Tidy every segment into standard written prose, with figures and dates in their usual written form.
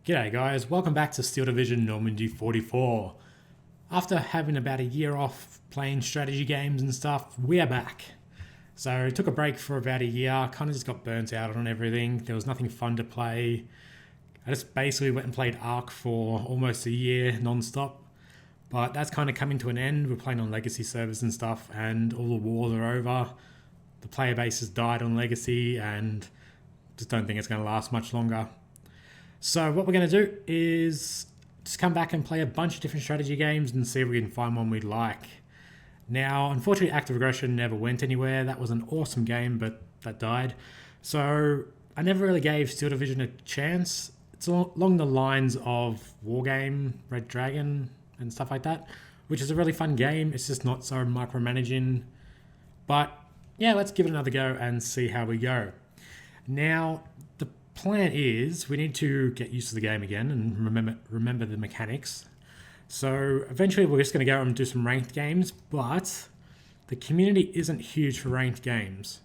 G'day guys, welcome back to Steel Division Normandy 44. After having about a year off playing strategy games and stuff, we are back. So took a break for about a year, kind of just got burnt out on everything. There was nothing fun to play. I just basically went and played Ark for almost a year non-stop. But that's kind of coming to an end. We're playing on Legacy servers and stuff, and all the wars are over. The player base has died on Legacy, and just don't think it's going to last much longer. So what we're going to do is just come back and play a bunch of different strategy games and see if we can find one we like. Now, unfortunately, Active Aggression never went anywhere. That was an awesome game, but that died. So I never really gave Steel Division a chance. It's along the lines of Wargame, Red Dragon, and stuff like that, which is a really fun game. It's just not so micromanaging. But yeah, let's give it another go and see how we go. Now, the plan is we need to get used to the game again and remember the mechanics. So eventually we're just going to go and do some ranked games, but the community isn't huge for ranked games.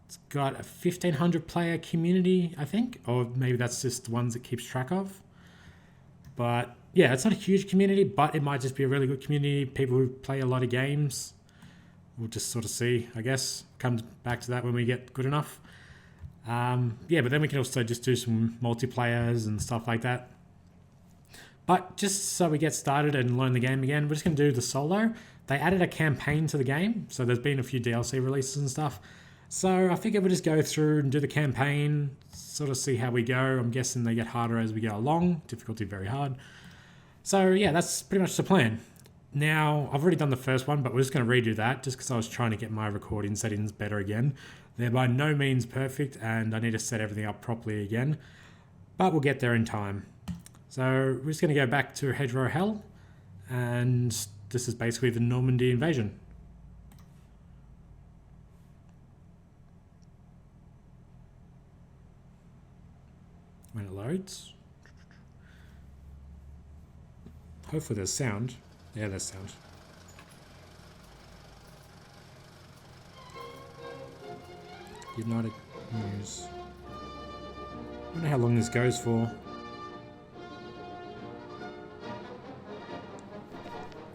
It's got a 1,500 player community, I think, or maybe that's just the ones it keeps track of. But yeah, it's not a huge community, but it might just be a really good community. People who play a lot of games. We'll just sort of see, I guess. Come back to that when we get good enough. Yeah, but then we can also just do some multiplayers and stuff like that. But just so we get started and learn the game again, we're just going to do the solo. They added a campaign to the game, so there's been a few DLC releases and stuff. So I figured we'll just go through and do the campaign, sort of see how we go. I'm guessing they get harder as we go along. Difficulty very hard. So yeah, that's pretty much the plan. Now, I've already done the first one, but we're just going to redo that just because I was trying to get my recording settings better again. They're by no means perfect, and I need to set everything up properly again. But we'll get there in time. So we're just going to go back to Hedgerow Hell, and this is basically the Normandy invasion. When it loads. Hopefully there's sound. Yeah, there's sound. United News. I wonder how long this goes for.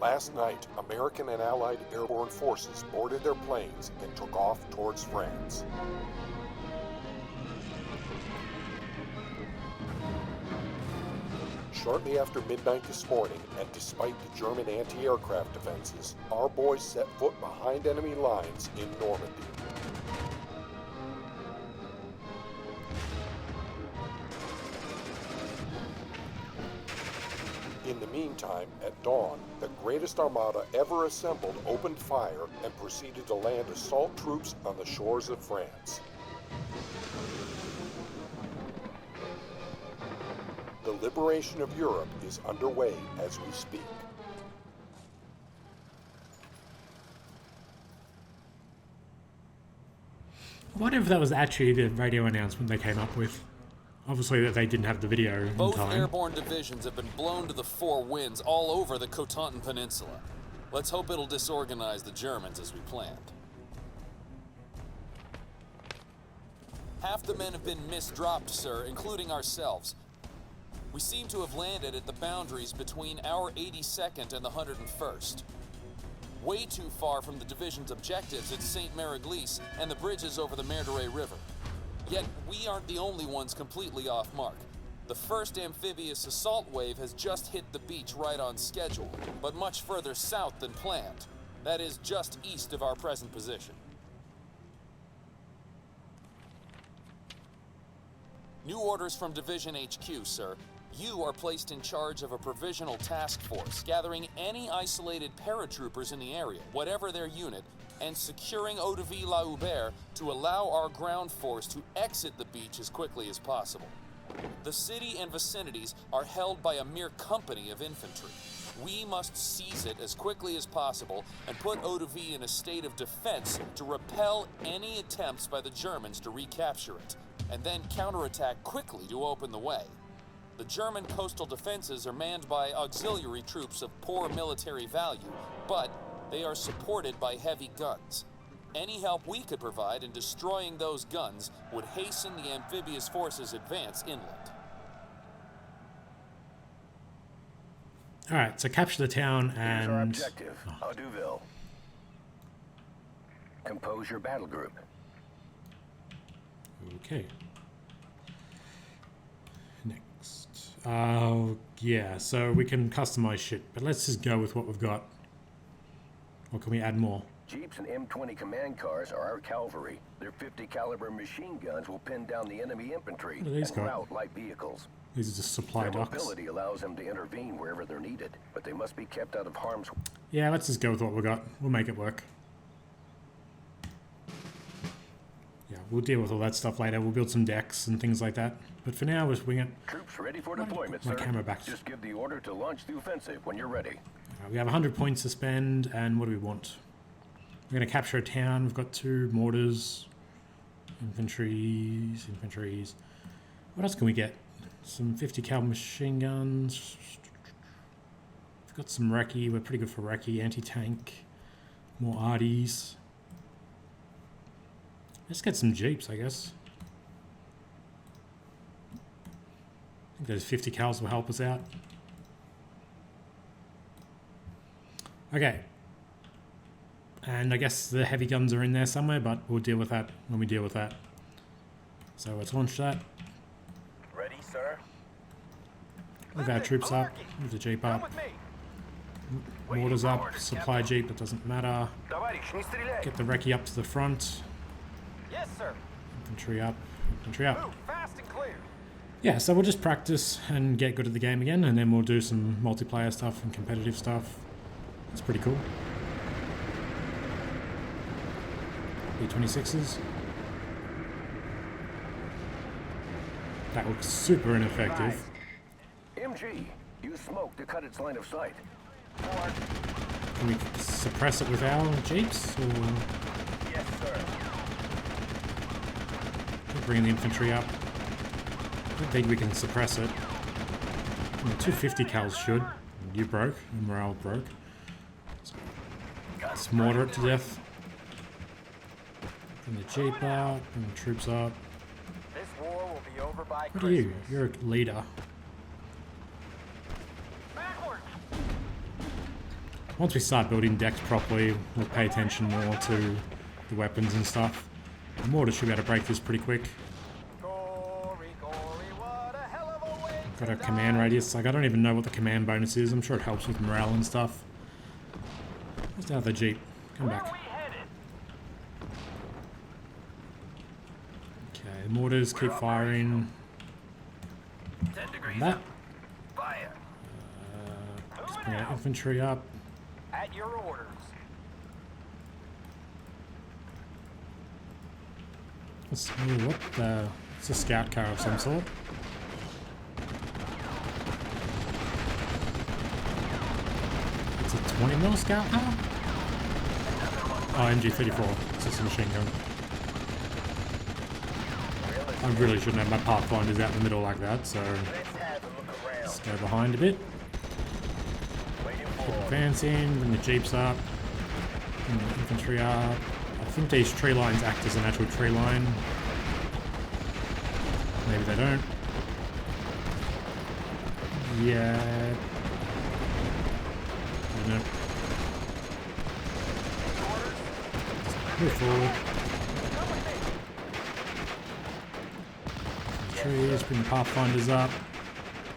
Last night, American and Allied airborne forces boarded their planes and took off towards France. Shortly after midnight this morning, and despite the German anti-aircraft defenses, our boys set foot behind enemy lines in Normandy. In the meantime, at dawn, the greatest armada ever assembled opened fire and proceeded to land assault troops on the shores of France. The liberation of Europe is underway as we speak. I wonder if that was actually the radio announcement they came up with. Obviously that they didn't have the video in Both time. airborne divisions have been blown to the four winds all over the Cotentin Peninsula. Let's hope it'll disorganize the Germans as we planned. Half the men have been misdropped, sir, including ourselves. We seem to have landed at the boundaries between our 82nd and the 101st. Way too far from the division's objectives at St. Mary-Glise and the bridges over the Merdere River. Yet, we aren't the only ones completely off mark. The first amphibious assault wave has just hit the beach right on schedule, but much further south than planned. That is, just east of our present position. New orders from Division HQ, sir. You are placed in charge of a provisional task force, gathering any isolated paratroopers in the area, whatever their unit, and securing Eau-de-Ville-la-Hubert to allow our ground force to exit the beach as quickly as possible. The city and vicinities are held by a mere company of infantry. We must seize it as quickly as possible and put Eau-de-Ville in a state of defense to repel any attempts by the Germans to recapture it, and then counterattack quickly to open the way. The German coastal defenses are manned by auxiliary troops of poor military value, but they are supported by heavy guns. Any help we could provide in destroying those guns would hasten the amphibious forces' advance inland. Alright, so capture the town Here's our and... objective, Auduville. Compose your battle group. Okay. Next. Yeah, so we can customize shit, but let's just go with what we've got. Or can we add more? Jeeps and M20 command cars are our cavalry. Their 50 caliber machine guns will pin down the enemy infantry What do these and got? rout light vehicles. These are just supply Their docks. mobility allows them to intervene wherever they're needed, but they must be kept out of harm's way. Yeah, let's just go with what we got. We'll make it work. Yeah, we'll deal with all that stuff later. We'll build some decks and things like that. But for now, we'll just wing it. Troops ready for deployment, My sir. camera back. Just give the order to launch the offensive when you're ready. We have 100 points to spend, and what do we want? We're going to capture a town. We've got 2 mortars, infantries. What else can we get? Some 50 cal machine guns. We've got some recce. We're pretty good for recce. Anti-tank. More arties. Let's get some jeeps, I guess. I think those 50 cals will help us out. Okay. And I guess the heavy guns are in there somewhere, but we'll deal with that when we deal with that. So let's launch that. Ready, sir? Move our troops up. Move the jeep up. Mortars up. Supply jeep, it doesn't matter. Товарищ, не стреляй! Get the recce up to the front. Yes, sir. Infantry up. Infantry up. Move fast and clear. Yeah, so we'll just practice and get good at the game again, and then we'll do some multiplayer stuff and competitive stuff. It's pretty cool. B-26s. That looks super ineffective. MG, use smoke to cut its line of sight. Can we suppress it with our jeeps, or Yes, sir. bring the infantry up? I don't think we can suppress it. I mean, 250 cals should. You broke. Morale broke. Let's mortar it to death. Bring the jeep up. Bring the troops up. This war will be over by What are you? You're a leader. Backward. Once we start building decks properly, we'll pay attention more to the weapons and stuff. The mortar should be able to break this pretty quick. Gory, what a hell of a way. Got a command radius. Like, I don't even know what the command bonus is. I'm sure it helps with morale and stuff. Where's the other jeep? Come Where back. are we headed? Okay, mortars keep firing. 10 degrees. And that. Fire. Just bring our infantry up. At your orders. What the? It's a scout car of some sort. It's a 20mm scout car? Oh, MG34. It's just a machine gun. I really shouldn't have my pathfinders out in the middle like that, so Let's have a look around. let's go behind a bit. Waiting Keep for advancing, bring the jeeps up, bring the infantry up. I think these tree lines act as an actual tree line. Maybe they don't. Yeah. I don't know. Move forward. Trees, bring the pathfinders up.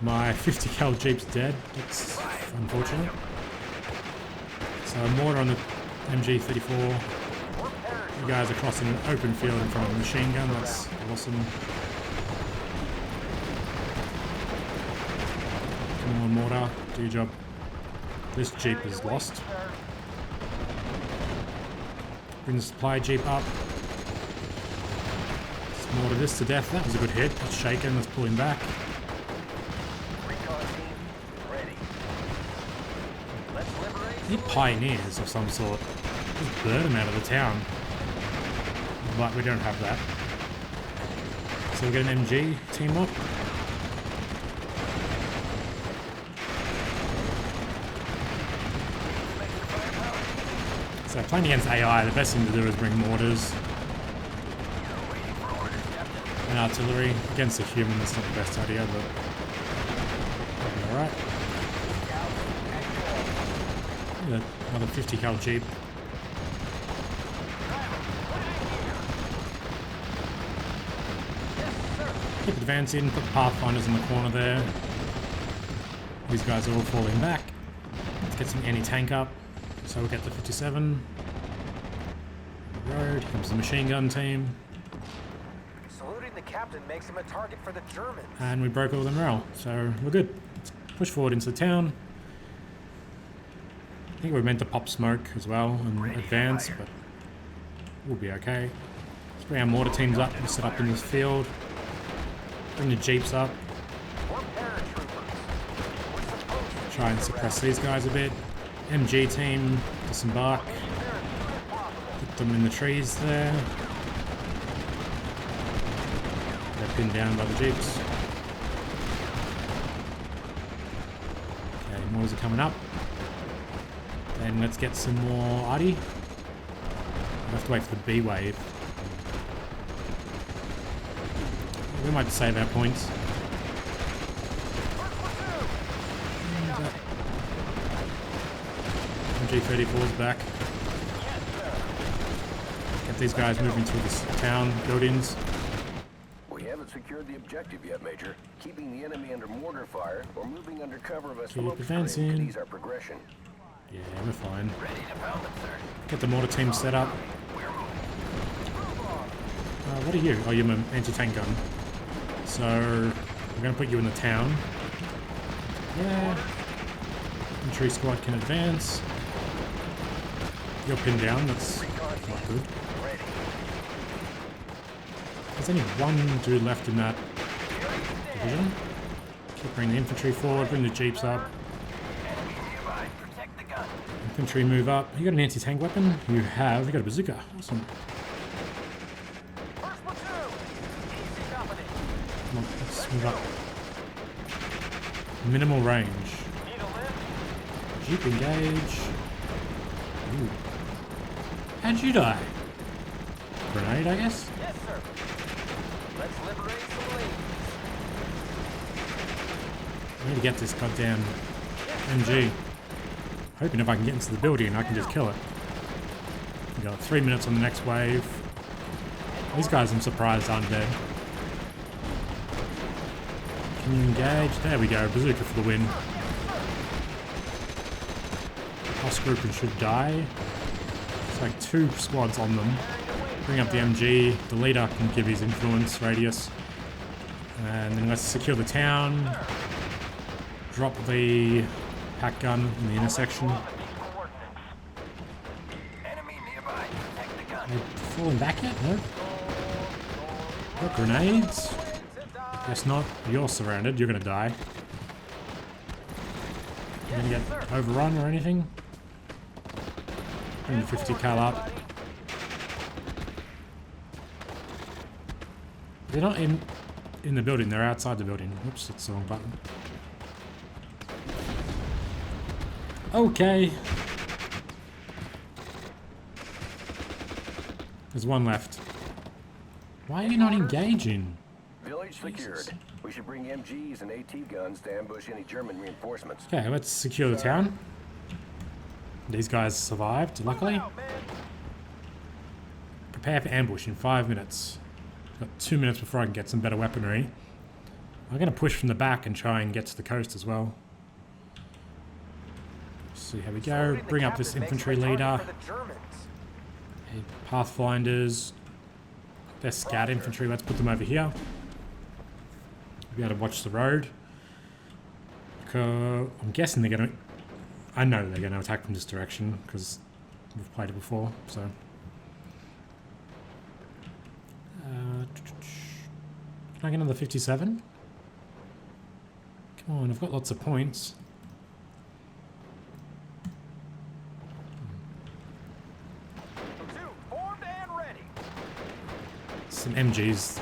My 50 cal jeep's dead. That's unfortunate. So mortar on the MG34. You guys are crossing an open field in front of a machine gun. That's awesome. Come on, mortar. Do your job. This jeep is lost. Bring the supply jeep up. Let's mortar this to death. That was a good hit. That's shaken. Let's pull him back. recon team. Ready. Let's liberate. Need pioneers of some sort. Just burn them out of the town. But we don't have that. So we get an MG team up. So playing against AI, the best thing to do is bring mortars and artillery. Against a human, that's not the best idea, but alright. Another 50 cal Jeep. Keep advancing, put the pathfinders in the corner there. These guys are all falling back. Let's get some anti-tank up. So we'll get the 57. Road, here comes the machine gun team. Saluting the captain makes him a target for the Germans. And we broke all the morale, so we're good. Let's push forward into the town. I think we're meant to pop smoke as well and advance, but we'll be okay. Let's bring our mortar teams up and set up in this field. Bring the jeeps up. Try and suppress these guys a bit. MG team, disembark. Put them in the trees there. They're pinned down by the jeeps. Okay, mortars are coming up. Then let's get some more arty. We'll have to wait for the B wave. We might save our points. MG34's back. Get these guys moving through this town buildings. We haven't secured the objective yet, Major. Keeping the enemy under mortar fire or moving under cover of a smoke screen could ease our progression. Yeah, we're fine. Ready to pound them, sir. Get the mortar team set up. What are you? Oh, you're my anti-tank gun. So, we're going to put you in the town. Yeah. Infantry squad can advance. You're pinned down, that's not good. There's only one dude left in that division. Keep bringing the infantry forward, bring the jeeps up. Infantry move up. You got an anti-tank weapon? You have. You got a bazooka. Awesome. Come on, let's move up. Minimal range. Jeep engage. Ooh. How'd you die? Grenade, I guess? Yes, sir. Let's liberate some ladies. I need to get this goddamn MG. Hoping if I can get into the building, I can just kill it. We got 3 minutes on the next wave. These guys, I'm surprised, aren't dead. Can you engage? There we go. Bazooka for the win. Boss group should die. It's like 2 squads on them. Bring up the MG. The leader can give his influence radius. And then let's secure the town. Drop the pack gun in the intersection. Are they falling back yet? No? Got grenades? Guess not. You're surrounded. You're gonna die. You're gonna get overrun or anything? Bring the 50 cal up. They're not in the building. They're outside the building. Oops, that's the wrong button. Okay. There's one left. Why are you not engaging? Village secured. We should bring MGs and AT guns to ambush any German reinforcements. Okay, let's secure the town. These guys survived, luckily. Prepare for ambush in 5 minutes. Got 2 minutes before I can get some better weaponry. I'm going to push from the back and try and get to the coast as well. See how we go. Bring up this infantry leader. Okay, pathfinders. They're scout infantry. Let's put them over here. Be able to watch the road. I'm guessing they're going to... I know they're going to attack from this direction because we've played it before. So, can I get another 57? Come on, I've got lots of points. Some MGs.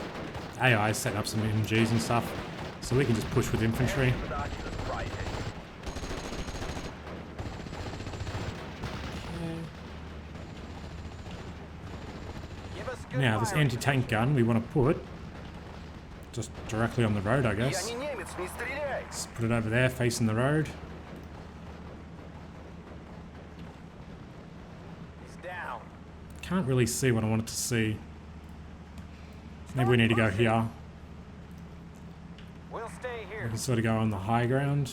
AI set up some MGs and stuff, so we can just push with infantry. Now, this anti-tank gun we want to put just directly on the road, I guess. Let's put it over there, facing the road. Can't really see what I wanted to see. Maybe we need to go here. We'll stay We here. can sort of go on the high ground,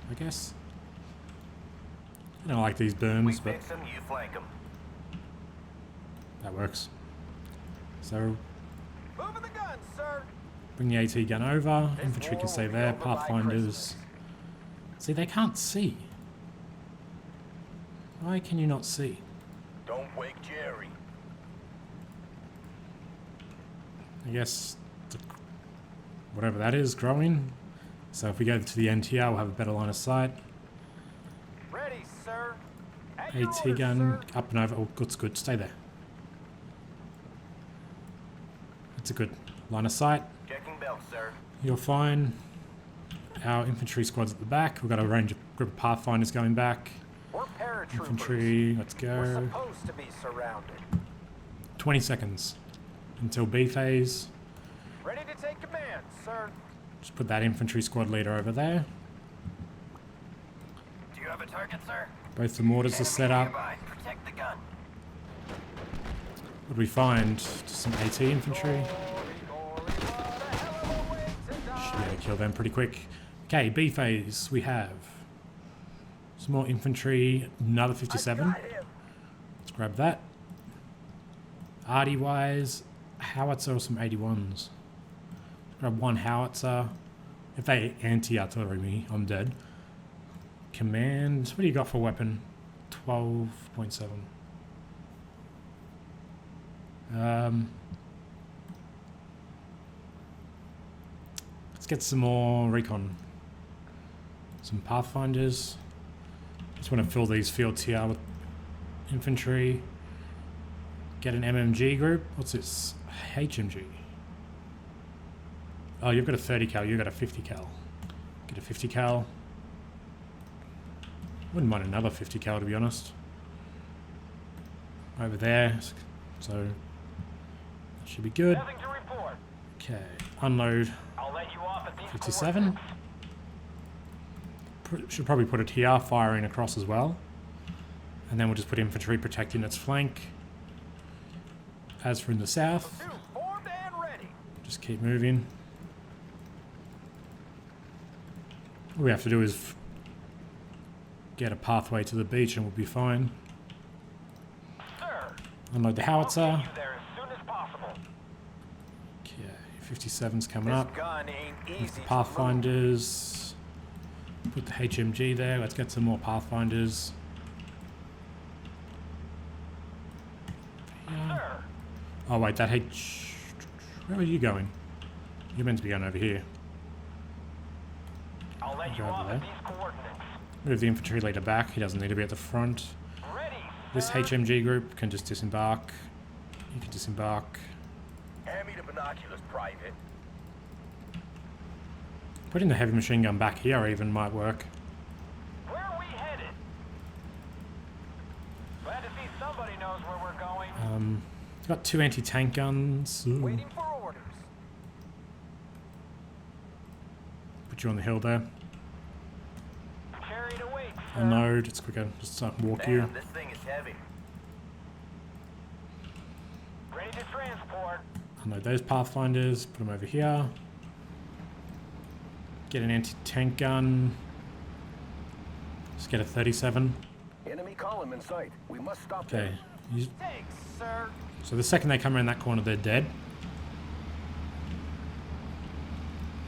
I guess. I don't like these berms, but them, you flank them. that works. So Moving the gun, sir. bring the AT gun over. This Infantry war can stay will be there. over by Pathfinders. See, they can't see. Why can you not see? Don't wake Jerry. I guess whatever that is, growing. So if we go to the end here, we'll have a better line of sight. Ready, sir. At your AT orders, gun sir. up and over. Oh, good's good. Stay there. That's a good line of sight. Checking belt, sir. You're fine. Our infantry squad's at the back. We've got a range of group of pathfinders going back. We're paratroopers. Infantry, let's We're go. supposed to be surrounded. 20 seconds until B phase. Ready to take command, sir. Just put that infantry squad leader over there. Do you have a target, sir? Both the mortars are set up. Protect the gun. What do we find? Just some AT infantry. Glory, glory, what a hell of a way to die. Should be able to kill them pretty quick. Okay, B phase. We have some more infantry. Another 57. Got him. Let's grab that. Arty wise, howitzer or some 81s. Grab one howitzer. If they anti-artillery me, I'm dead. Command. What do you got for weapon? 12.7. Let's get some more recon. Some pathfinders. Just want to fill these fields here with infantry. Get an MMG group. What's this? HMG. Oh, you've got a 30 cal. You've got a 50 cal. Get a 50 cal. Wouldn't mind another 50 cal, to be honest. Over there. So that should be good. Nothing to report. Okay. Unload I'll let you off at these 57. Should probably put it here, firing across as well. And then we'll just put infantry protecting its flank. As for in the south, Two, formed and ready. just keep moving. All we have to do is get a pathway to the beach and we'll be fine. Sir, Unload the I'll howitzer. get you there as soon as possible. Okay, 57's coming This up. gun ain't With easy the to move. pathfinders. Put the HMG there. Let's get some more pathfinders. Yeah. Sir, Oh wait, that H... Where are you going? You're meant to be going over here. I'll let you Go over off there. at these coordinates. Move the infantry leader back. He doesn't need to be at the front. Ready, This sir. HMG group can just disembark. You can disembark. Hand me the binoculars, Private. Putting the heavy machine gun back here even might work. Where are we headed? Glad to see somebody knows where we're going. Got two anti-tank guns. Ooh. Waiting for orders. Put you on the hill there. Carried away, sir. Unload. It's quicker. Just so I can walk you. this thing is heavy. Ready to transport. Unload those pathfinders. Put them over here. Get an anti-tank gun. Just get a 37. Enemy column in sight. We must stop Okay. them. Thanks, sir. So the second they come around that corner, they're dead.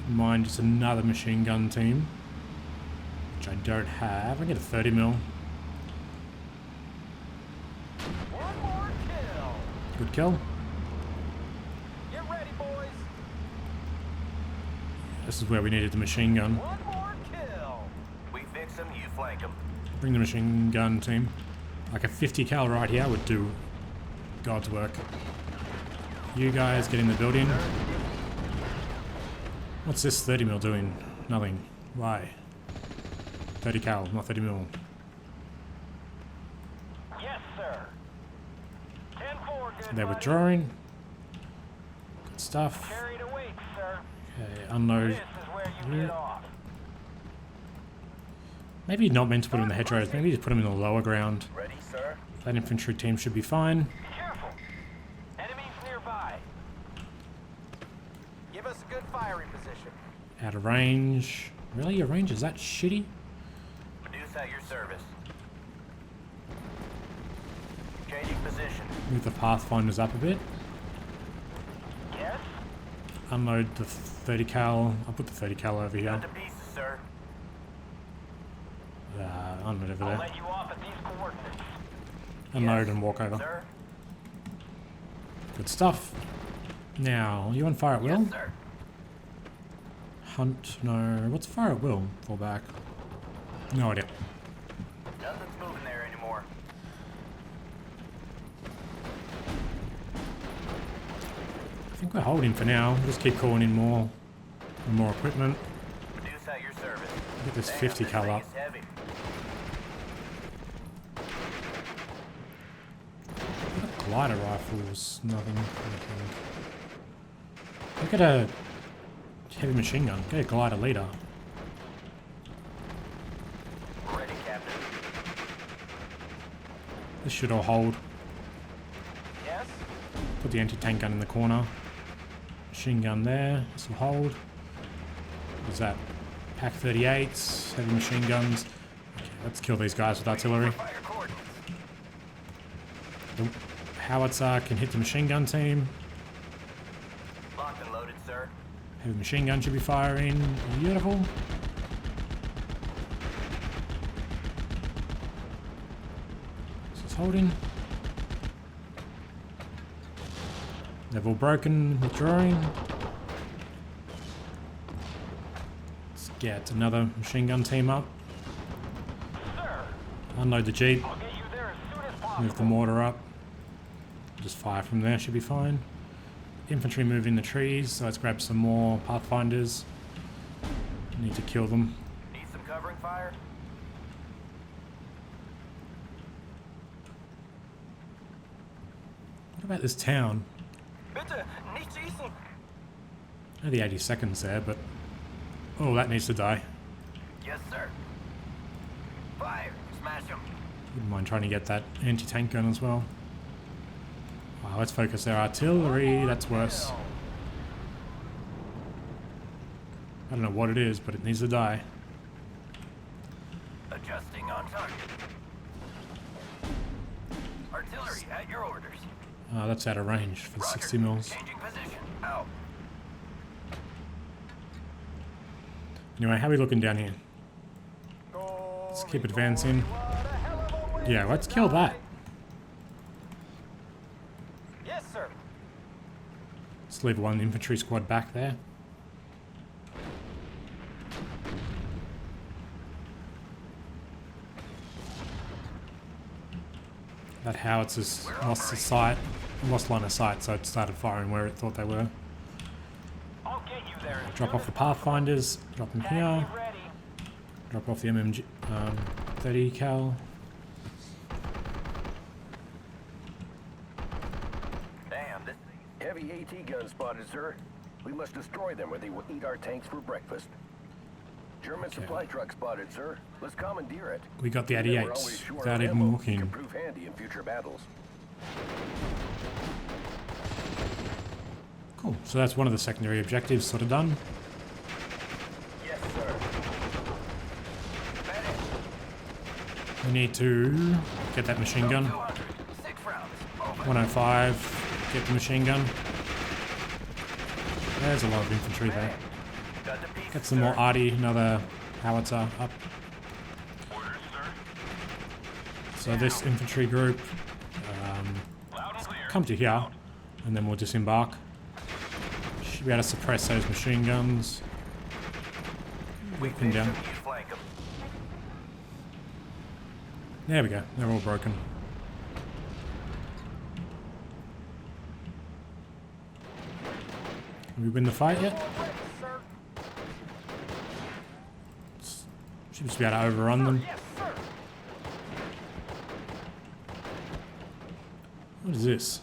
Mine just another machine gun team, which I don't have. I get a 30 mil. One more kill. Good kill. Get ready, boys. This is where we needed the machine gun. One more kill. We fix them, you flank them. Bring the machine gun team. Like a 50 cal right here would do God's work. You guys get in the building. What's this 30 mil doing? Nothing. Why? 30 cal, not 30 mil. Yes, sir. 10-4, good They're buddy. withdrawing. Good stuff. Carried away, sir. Okay, unload. This is where you get off. Maybe not meant to put them in the hedgerows. Maybe just put them in the lower ground. Ready, sir? That infantry team should be fine. Careful. Out of range. Really? Your range is that shitty? Medusa at your service. Changing position. Move the pathfinders up a bit. Yes? Unload the 30 cal. I'll put the 30 cal over here. Got the pieces, sir. Unload over I'll there. let you off at these coordinates. Unload and walk over. Sir? Good stuff. Now, you on fire at will? Yes, sir. Hunt, no. What's fire at will? Fall back. No idea. Nothing's moving there anymore. I think we're holding for now. We'll just keep calling in more and more equipment. Medusa at your service. Get this Damn, 50 this cal thing up. is heavy. Glider rifles, nothing. Look at a heavy machine gun. Get a glider leader. Ready, Captain. This should all hold. Yes? Put the anti-tank gun in the corner. Machine gun there. This will hold. What's that? Pack 38s, heavy machine guns. Okay, let's kill these guys with artillery. Fire coordinates. The howitzer can hit the machine gun team. Locked and loaded, sir. Heavy machine gun should be firing. Beautiful. This is holding. They've all broken, withdrawing. Let's get another machine gun team up. Sir, Unload the jeep. I'll get you there as soon as possible. Move the mortar up. Just fire from there, should be fine. Infantry moving the trees, so let's grab some more pathfinders. Need to kill them. Need some covering fire? What about this town? Bitte, nicht schießen. I know the 80 seconds there, but... Oh, that needs to die. Yes, sir. Fire! Smash him. Wouldn't mind trying to get that anti-tank gun as well. Let's focus their artillery, that's worse. I don't know what it is, but it needs to die. Adjusting on target. Artillery at your orders. That's out of range for the Roger. 60 mils. Changing position. Out. Anyway, how are we looking down here? Let's keep advancing. Yeah, let's kill that. Yes, sir. Let's leave one infantry squad back there. That howitzer's lost lost line of sight, so it started firing where it thought they were. I'll get you there. Drop off the pathfinders, drop them here. Ready. Drop off the MMG 30 cal. Damn, this thing is Heavy AT guns spotted, sir. We must destroy them or they will eat our tanks for breakfast. German supply truck spotted, sir. Let's commandeer it. We got the We're 88s always short without on even ammo. looking. Can prove handy in future battles. Cool. So that's one of the secondary objectives sort of done. yes, sir. We need to get that machine gun. 200. 6 rounds. Over. 105. Get the machine gun. There's a lot of infantry there. Got the pieces, Get some more sir. arty, another howitzer up. Orders, sir. So this infantry group Loud and clear. come to here, and then we'll disembark. Should be able to suppress those machine guns. Whip them down. You flank 'em. There we go. They're all broken. Have we win the fight yet? Should just be able to overrun them. Yes, sir. What is this?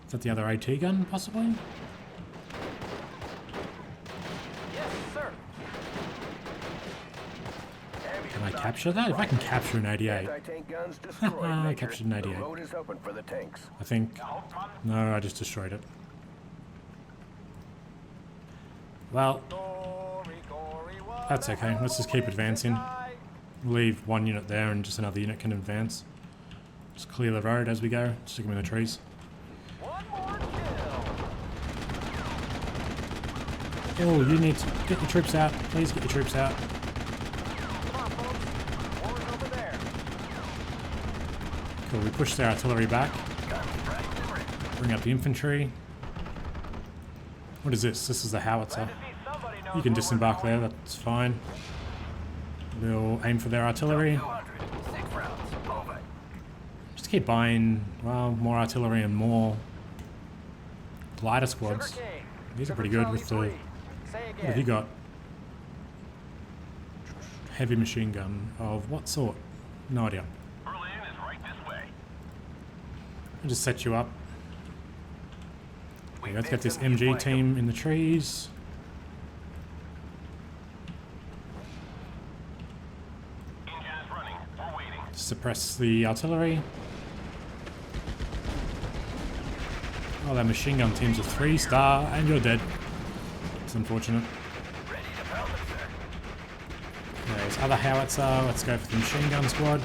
Is that the other AT gun, possibly? Yes, sir. Can I capture that? If I can capture an 88, Anti-tank guns destroyed, I Major. captured an 88. The road is open for the tanks. I think. No, I just destroyed it. Well, Gory, gory, what that's a okay. hell of Let's a just keep way to advancing. die. Leave one unit there and just another unit can advance. Just clear the road as we go. Stick them in the trees. One more kill. Oh, you need to get your troops out. Please get your troops out. Come on, folks. War's over there. Cool, we push their artillery back. Bring up the infantry. What is this? This is the howitzer. Glad to see somebody knows You can where we're disembark there, going. that's fine. We'll aim for their artillery. 6 rounds. Over. Just keep buying, well, more artillery and more glider squads. Sugar King. These are Sugar pretty good Charlie with the... 3. Say What have you again. got? Heavy machine gun of what sort? No idea. Berlin is right this way. I'll just set you up. We Okay, let's get this fixed them, you MG flank 'em. team in the trees. Engine is running. We're waiting. Suppress the artillery. Oh, that machine gun team's a 3-star, and you're dead. It's unfortunate. Ready to pound them, sir. There's other howitzer. Let's go for the machine gun squad.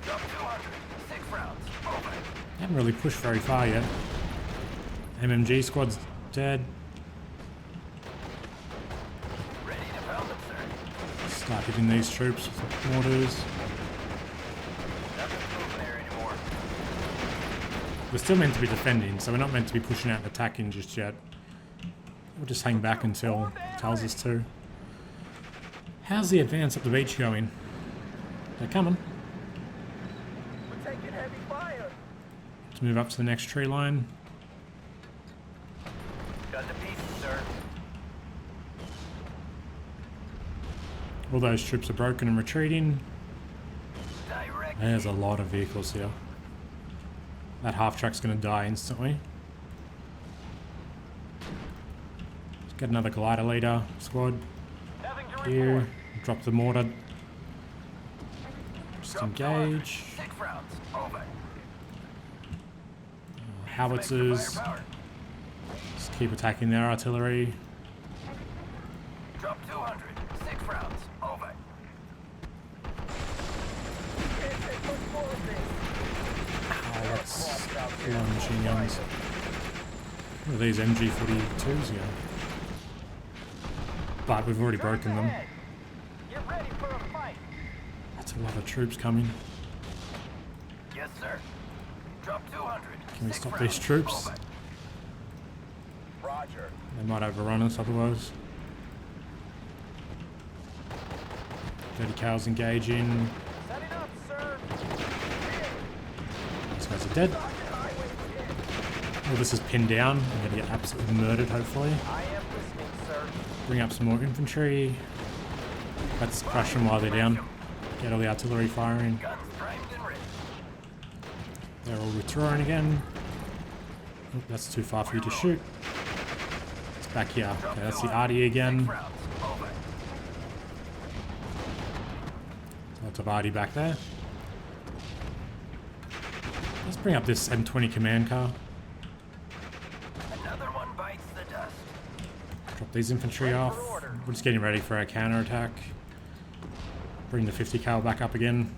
Drop 200. 6 rounds. Over. Haven't really pushed very far yet. MMG squad's dead. Ready to pound them, sir. Start hitting these troops with mortars. Nothing's moving there anymore. We're still meant to be defending, so we're not meant to be pushing out and attacking just yet. We'll just hang back until it tells us to. How's the advance up the beach going? They're coming. We're taking heavy fire. Let's move up to the next tree line. Got the pieces, sir. All those troops are broken and retreating. Direct. There's a lot of vehicles here. That half-track's going to die instantly. Let's get another glider leader squad Nothing to here. report. Drop the mortar. Just Drop 200. engage. 6 rounds. Over. Howitzers. Firepower. Just keep attacking their artillery. Drop 200. 6 rounds. Over. Oh, that's a lot of machine guns. What are these MG42s here? But we've already broken them. Ahead. Get ready for a fight. That's a lot of troops coming. Yes, sir. Drop 200. Can we 6 stop rounds. these troops? Over. Roger. They might overrun us otherwise. 30 cows engaging. Setting up, sir. These guys are dead. Oh, this is pinned down. I'm going to get absolutely murdered, hopefully. I am listening, sir. Bring up some more infantry. Let's crush them while they're down. Get all the artillery firing. Guns primed and ready. They're all withdrawing again. Oh, that's too far for you to shoot. It's back here. Okay, that's the arty again. 6 rounds. Over. Lots of arty back there. Let's bring up this M20 command car. Another one bites the dust. Drop these infantry off. We're just getting ready for our counter-attack. Bring the 50 cal back up again.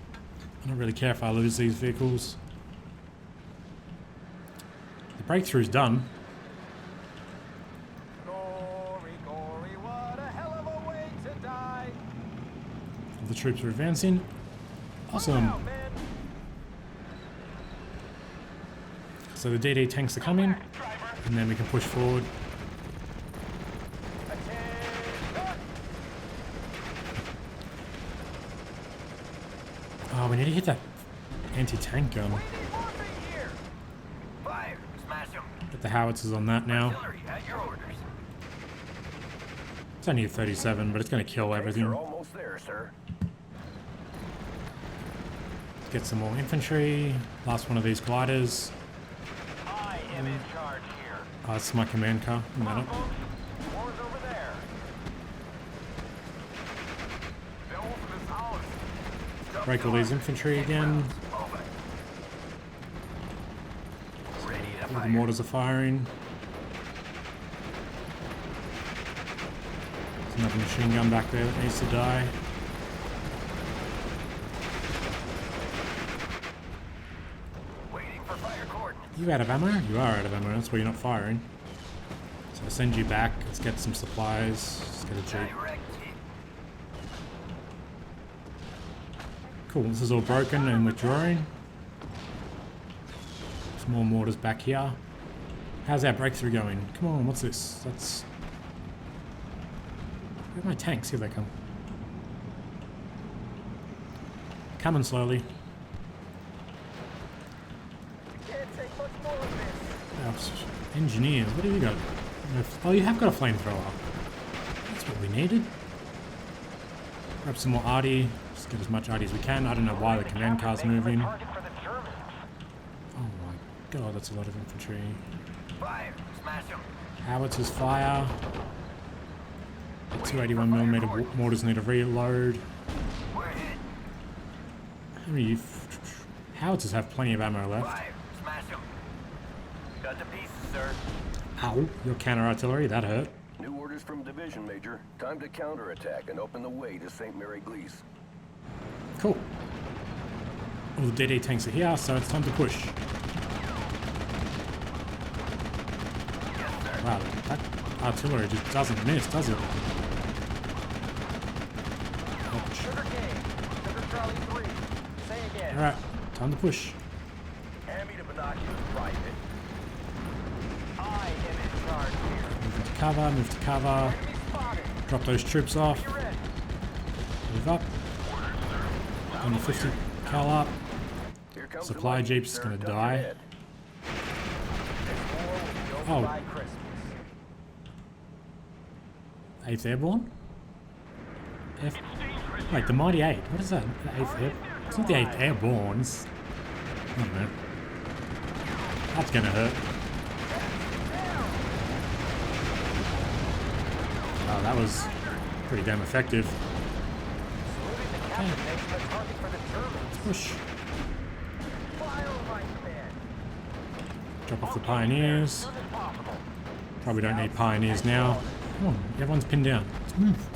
I don't really care if I lose these vehicles. The breakthrough's done. Gory, gory, what a hell of a way to die. The troops are advancing. Awesome. Wow, man. So the DD tanks are coming, and then we can push forward. Attention. Oh, we need to hit that anti-tank gun. We need morphine here. Fire. Smash them. Get the howitzers on that now. Artillery at your orders. It's only a 37, but it's going to kill everything. You're almost there, sir. Get some more infantry. Last one of these gliders. I am in charge here. Oh, that's my command car. Come on, No. folks. War's over there. Bill for this house. Break all these infantry again. Over. Ready to All the fire. mortars are firing. Another machine gun back there that needs to die. Waiting for fire coordinates. You out of ammo? You are out of ammo, that's why you're not firing. So I'll send you back. Let's get some supplies. Let's get a jeep. Direct hit. Cool, this is all broken and withdrawing. Some more mortars back here. How's our breakthrough going? Come on, what's this? That's... Where are my tanks? Here they come. Coming slowly. Can't take much more of this. Engineers, what have you got? Oh, you have got a flamethrower. That's what we needed. Grab some more arty. Just get as much arty as we can. I don't know why the command car's moving. Target for the Germans. Oh my god, that's a lot of infantry. Fire. Smash them. Howitzers fire. The 281mm mortars need a reload. We're hit. How many howitzers have plenty of ammo left? Fire. Smash them. Got the pieces, sir. Ow, your counter artillery, that hurt. New orders from Division, Major. Time to counterattack and open the way to St. Mary Glees. Cool. All the DD tanks are here, so it's time to push. Wow, that artillery just doesn't miss, does it? Ouch. Sugar King. Sugar Charlie 3. Say again. Alright, time to push. Hand me the binoculars, Private. I am in charge here. Move to cover, move to cover. Enemy spotted. Drop those troops off. Be ready. Move up. On the 50 cal up. Here comes Supply the jeep's sir. gonna Duck die. ahead. This war will be Oh. over by Christmas. 8th Airborne? F Wait, the Mighty 8. What is that? The 8th Air... It's not the 8th Airborne. It's... I don't know. That's gonna hurt. Oh, that was pretty damn effective. Moving the captain makes him a target for the Germans. Push. Fire, my command. Drop off the pioneers. Soon as possible. Probably don't need pioneers now. Come on, everyone's pinned down. Let's move.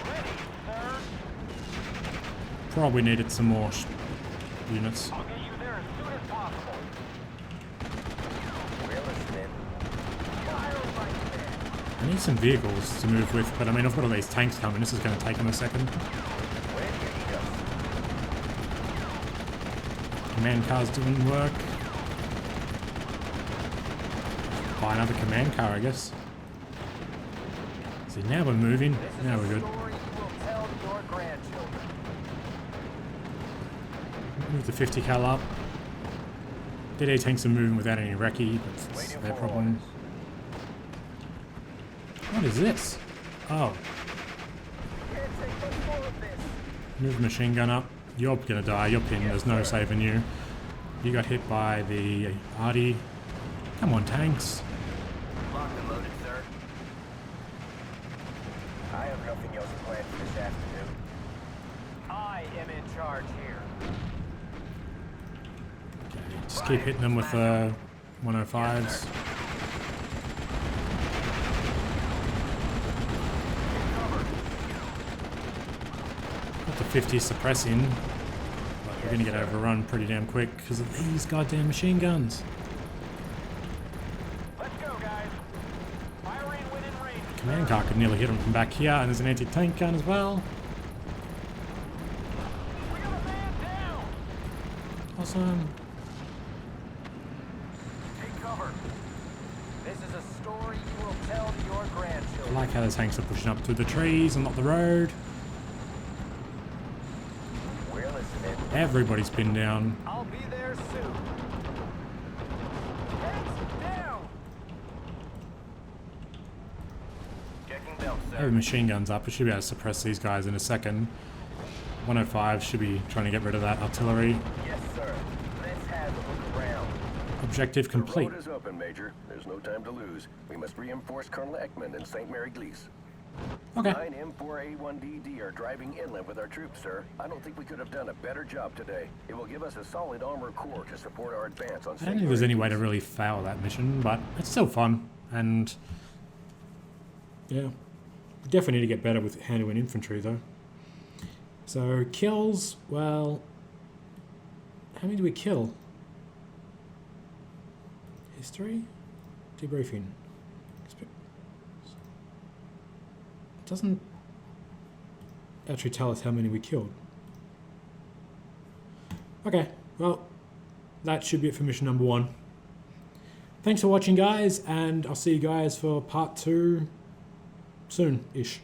Ready, sir. Probably needed some more units. I'll get you there as soon as possible. We're listening. Fire, my command. I need some vehicles to move with, but I mean, I've got all these tanks coming. This is going to take them a second. When you need us. Command cars didn't work. Buy another command car, I guess. See, now we're moving. Now we're good. Story you will tell to your grandchildren. Move the 50 cal up. DD tanks are moving without any recce, but it's Waiting their for problem. What is this? Oh, Can't take much more of this. move the machine gun up. You're gonna die. You're pinned. There's no saving you. You got hit by the arty. Come on, tanks. Locked and loaded, sir. I have nothing else planned for this afternoon. I am in charge here. Okay, just keep hitting them with 105s. Got the 50 suppressing, but we're gonna get overrun pretty damn quick because of these goddamn machine guns. Let's go, guys. Firing within range. Command car could nearly hit them from back here, and there's an anti-tank gun as well. We got a man down. Awesome. Take cover. This is a story you will tell to your I grandchildren. like how the tanks are pushing up through the trees and not the road. We're listening. Everybody's pinned down. I'll be there soon. Heads down. Checking belt, Have sir. the machine guns up. We should be able to suppress these guys in a second. 105 should be trying to get rid of that artillery. Yes, sir. Let's have a look around. Objective The complete. road is open, Major. There's no time to lose. We must reinforce Colonel Ekman and St. Mary Glees. Okay. 9 M4A1DD are driving inland with our troops, sir. I don't think we could have done a better job today. It will give us a solid armor core to support our advance on I St. don't think there's Mary any way to Glees. really fail that mission, but it's still fun. And Yeah. We definitely need to get better with handling infantry, though. So, kills, well... How many do we kill? History? Debriefing. It doesn't actually tell us how many we killed. Okay, well, that should be it for mission number 1. Thanks for watching, guys, and I'll see you guys for part 2 soon-ish.